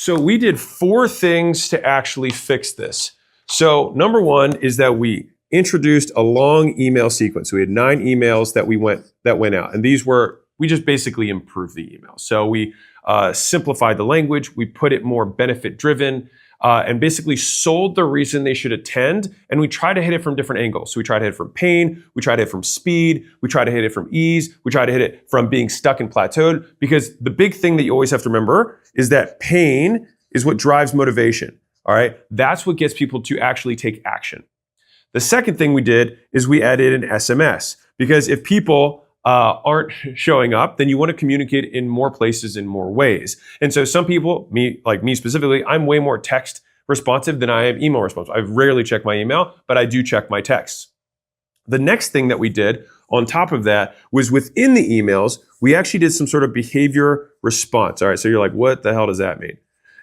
So we did 4 things to actually fix this. So number 1 is that we introduced a long email sequence. So we had 9 emails that went out, and we just basically improved the email. So we simplified the language, we put it more benefit driven, and basically sold the reason they should attend. And we try to hit it from different angles. So we try to hit it from pain, we try to hit it from speed, we try to hit it from ease, we try to hit it from being stuck and plateaued. Because the big thing that you always have to remember is that pain is what drives motivation. All right, that's what gets people to actually take action. The second thing we did is we added an SMS, because if people aren't showing up, then you want to communicate in more places in more ways. And so some people, like me specifically, I'm way more text responsive than I am email responsive. I rarely check my email, but I do check my texts. The next thing that we did on top of that was within the emails, we actually did some sort of behavior response. All right, so you're like, what the hell does that mean?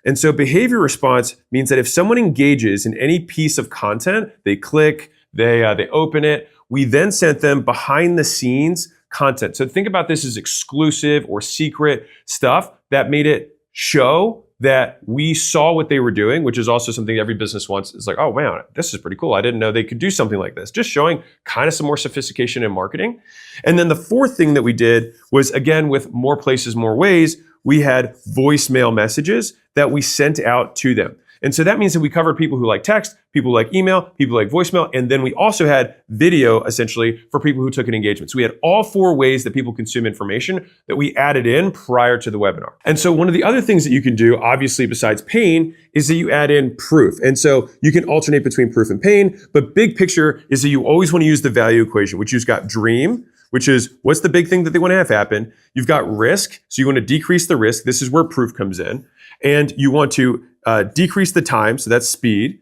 And so behavior response means that if someone engages in any piece of content, they click, they open it, we then sent them behind the scenes content. So think about this as exclusive or secret stuff that made it show that we saw what they were doing, which is also something every business wants. It's like, oh man, this is pretty cool. I didn't know they could do something like this. Just showing kind of some more sophistication in marketing. And then the fourth thing that we did was, again, with more places, more ways, we had voicemail messages that we sent out to them. And so that means that we covered people who like text, people who like email, people who like voicemail, and then we also had video essentially for people who took an engagement. So we had all 4 ways that people consume information that we added in prior to the webinar. And so one of the other things that you can do, obviously besides pain, is that you add in proof. And so you can alternate between proof and pain, but big picture is that you always want to use the value equation, which you've got dream, which is what's the big thing that they want to have happen. You've got risk, so you want to decrease the risk. This is where proof comes in. And you want to decrease the time, so that's speed.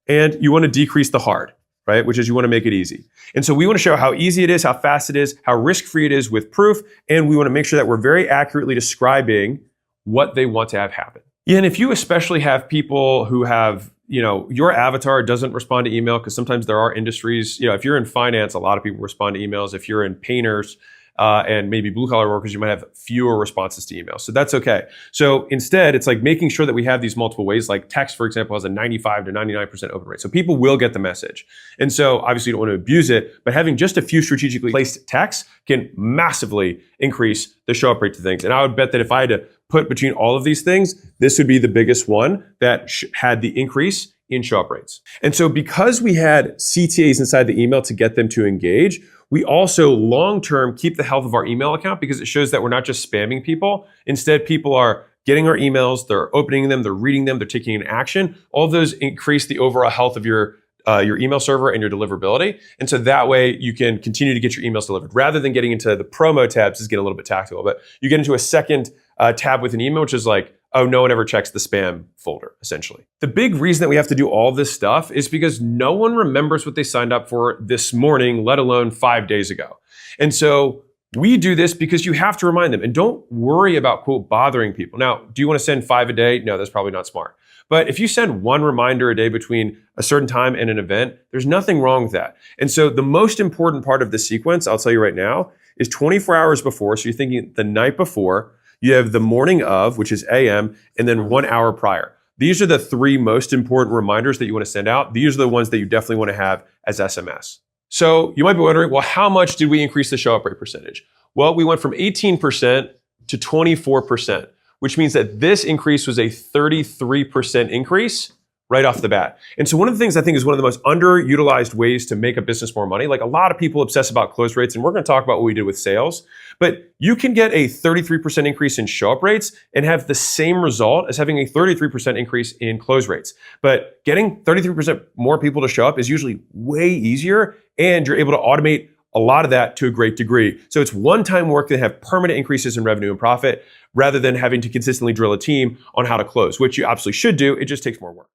And you want to decrease the hard, right? Which is you want to make it easy. And so we want to show how easy it is, how fast it is, how risk-free it is with proof. And we want to make sure that we're very accurately describing what they want to have happen. Yeah, and if you especially have people who have, your avatar doesn't respond to email, because sometimes there are industries, if you're in finance, a lot of people respond to emails. If you're in painters, and maybe blue collar workers, you might have fewer responses to email. So that's okay. So instead, it's like making sure that we have these multiple ways, like text, for example, has a 95 to 99% open rate. So people will get the message. And so obviously you don't want to abuse it, but having just a few strategically placed texts can massively increase the show up rate to things. And I would bet that if I had to put between all of these things, this would be the biggest one that had the increase in show up rates. And so because we had CTAs inside the email to get them to engage, we also long-term keep the health of our email account, because it shows that we're not just spamming people. Instead, people are getting our emails, they're opening them, they're reading them, they're taking an action. All of those increase the overall health of your email server and your deliverability. And so that way you can continue to get your emails delivered. Rather than getting into the promo tabs, is getting a little bit tactical, but you get into a second tab with an email, which is like, oh, no one ever checks the spam folder, essentially. The big reason that we have to do all this stuff is because no one remembers what they signed up for this morning, let alone 5 days ago. And so we do this because you have to remind them. And don't worry about, quote, bothering people. Now, do you want to send 5 a day? No, that's probably not smart. But if you send 1 reminder a day between a certain time and an event, there's nothing wrong with that. And so the most important part of the sequence, I'll tell you right now, is 24 hours before. So you're thinking the night before. You have the morning of, which is AM, and then 1 hour prior. These are the 3 most important reminders that you want to send out. These are the ones that you definitely want to have as SMS. So you might be wondering, well, how much did we increase the show up rate percentage? Well, we went from 18% to 24%, which means that this increase was a 33% increase right off the bat. And so one of the things I think is one of the most underutilized ways to make a business more money, like a lot of people obsess about close rates, and we're going to talk about what we did with sales, but you can get a 33% increase in show up rates and have the same result as having a 33% increase in close rates. But getting 33% more people to show up is usually way easier, and you're able to automate a lot of that to a great degree. So it's one-time work that have permanent increases in revenue and profit, rather than having to consistently drill a team on how to close, which you absolutely should do. It just takes more work.